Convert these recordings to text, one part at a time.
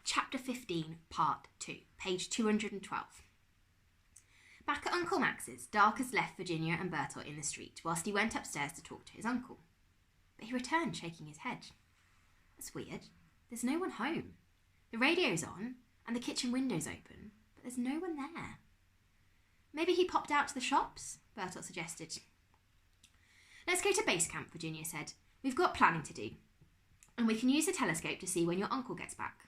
Chapter 15, Part 2, page 212. Back at Uncle Max's, Darcus left Virginia and Bertolt in the street whilst he went upstairs to talk to his uncle. But he returned shaking his head. That's weird. There's no one home. The radio's on and the kitchen window's open, but there's no one there. Maybe he popped out to the shops, Bertolt suggested. Let's go to base camp, Virginia said. We've got planning to do, and we can use the telescope to see when your uncle gets back.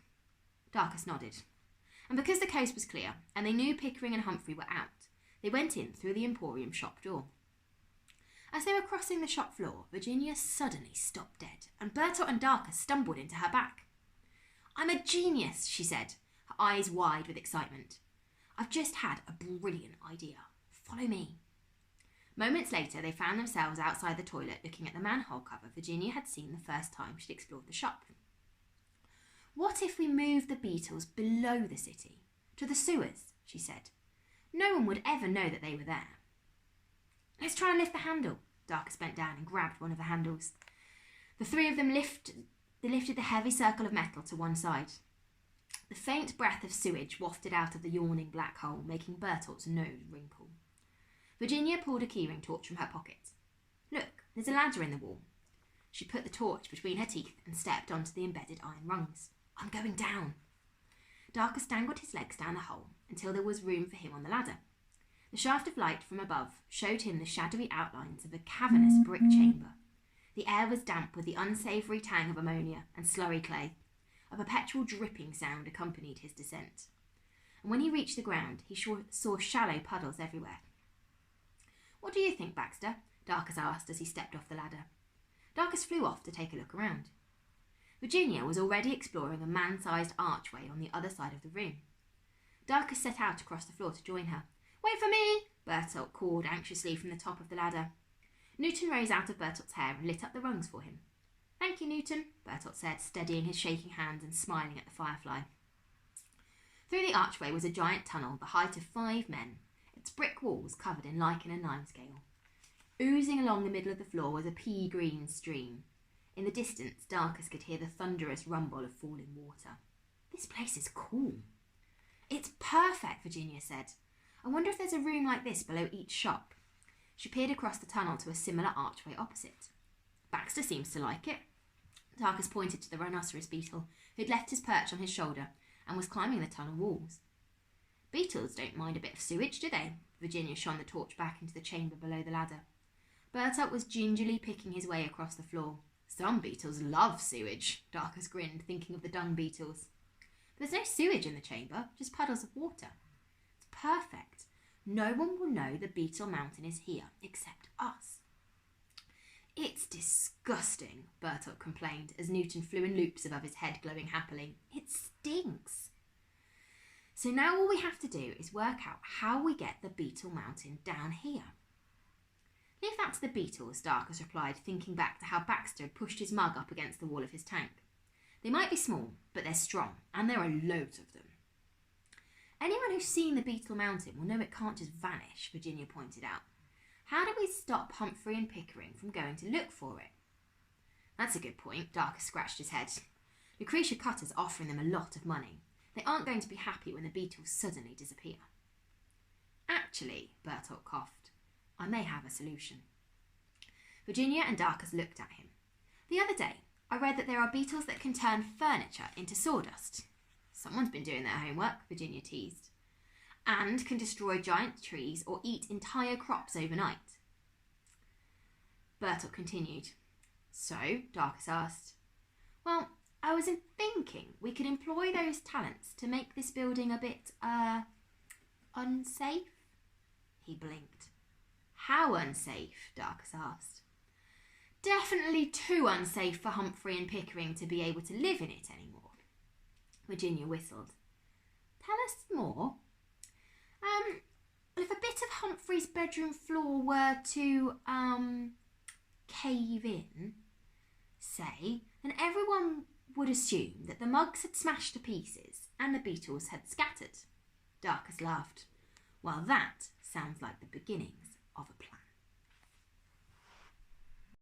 Darcus nodded. And because the coast was clear and they knew Pickering and Humphrey were out, they went in through the Emporium shop door. As they were crossing the shop floor, Virginia suddenly stopped dead, and Bertolt and Darcus stumbled into her back. I'm a genius, she said, her eyes wide with excitement. I've just had a brilliant idea. Follow me. Moments later, they found themselves outside the toilet looking at the manhole cover Virginia had seen the first time she'd explored the shop. What if we moved the beetles below the city, to the sewers, she said. No one would ever know that they were there. Let's try and lift the handle. Darcus bent down and grabbed one of the handles. The three of them lifted the heavy circle of metal to one side. The faint breath of sewage wafted out of the yawning black hole, making Bertolt's nose wrinkle. Virginia pulled a keyring torch from her pocket. Look, there's a ladder in the wall. She put the torch between her teeth and stepped onto the embedded iron rungs. I'm going down. Darcus dangled his legs down the hole until there was room for him on the ladder. The shaft of light from above showed him the shadowy outlines of a cavernous brick chamber. The air was damp with the unsavoury tang of ammonia and slurry clay. A perpetual dripping sound accompanied his descent. And when he reached the ground, he saw shallow puddles everywhere. What do you think, Baxter? Darcus asked as he stepped off the ladder. Darcus flew off to take a look around. Virginia was already exploring a man-sized archway on the other side of the room. Darcus set out across the floor to join her. Wait for me! Bertolt called anxiously from the top of the ladder. Newton rose out of Bertolt's hair and lit up the rungs for him. Thank you, Newton, Bertolt said, steadying his shaking hands and smiling at the firefly. Through the archway was a giant tunnel the height of 5 men, its brick walls covered in lichen and limescale. Oozing along the middle of the floor was a pea-green stream. In the distance, Darcus could hear the thunderous rumble of falling water. This place is cool. It's perfect, Virginia said. I wonder if there's a room like this below each shop. She peered across the tunnel to a similar archway opposite. Baxter seems to like it. Darcus pointed to the rhinoceros beetle, who'd left his perch on his shoulder and was climbing the tunnel walls. Beetles don't mind a bit of sewage, do they? Virginia shone the torch back into the chamber below the ladder. Bertolt was gingerly picking his way across the floor. Some beetles love sewage, Darcus grinned, thinking of the dung beetles. But there's no sewage in the chamber, just puddles of water. It's perfect. No one will know the Beetle Mountain is here, except us. It's disgusting, Bertolt complained, as Newton flew in loops above his head, glowing happily. It stinks. So now all we have to do is work out how we get the Beetle Mountain down here. Leave that to the beetles, Darcus replied, thinking back to how Baxter had pushed his mug up against the wall of his tank. They might be small, but they're strong, and there are loads of them. Anyone who's seen the Beetle Mountain will know it can't just vanish, Virginia pointed out. How do we stop Humphrey and Pickering from going to look for it? That's a good point, Darcus scratched his head. Lucretia Cutter's offering them a lot of money. They aren't going to be happy when the beetles suddenly disappear. Actually, Bertolt coughed, I may have a solution. Virginia and Darcus looked at him. The other day, I read that there are beetles that can turn furniture into sawdust. Someone's been doing their homework, Virginia teased. And can destroy giant trees or eat entire crops overnight. Bertolt continued. So, Darcus asked. Well, I was thinking we could employ those talents to make this building a bit, unsafe? He blinked. How unsafe? Darcus asked. Definitely too unsafe for Humphrey and Pickering to be able to live in it anymore. Virginia whistled. Tell us more. If a bit of Humphrey's bedroom floor were to, cave in, say, then everyone would assume that the mugs had smashed to pieces and the beetles had scattered. Darcus laughed. Well, that sounds like the beginnings of a plan.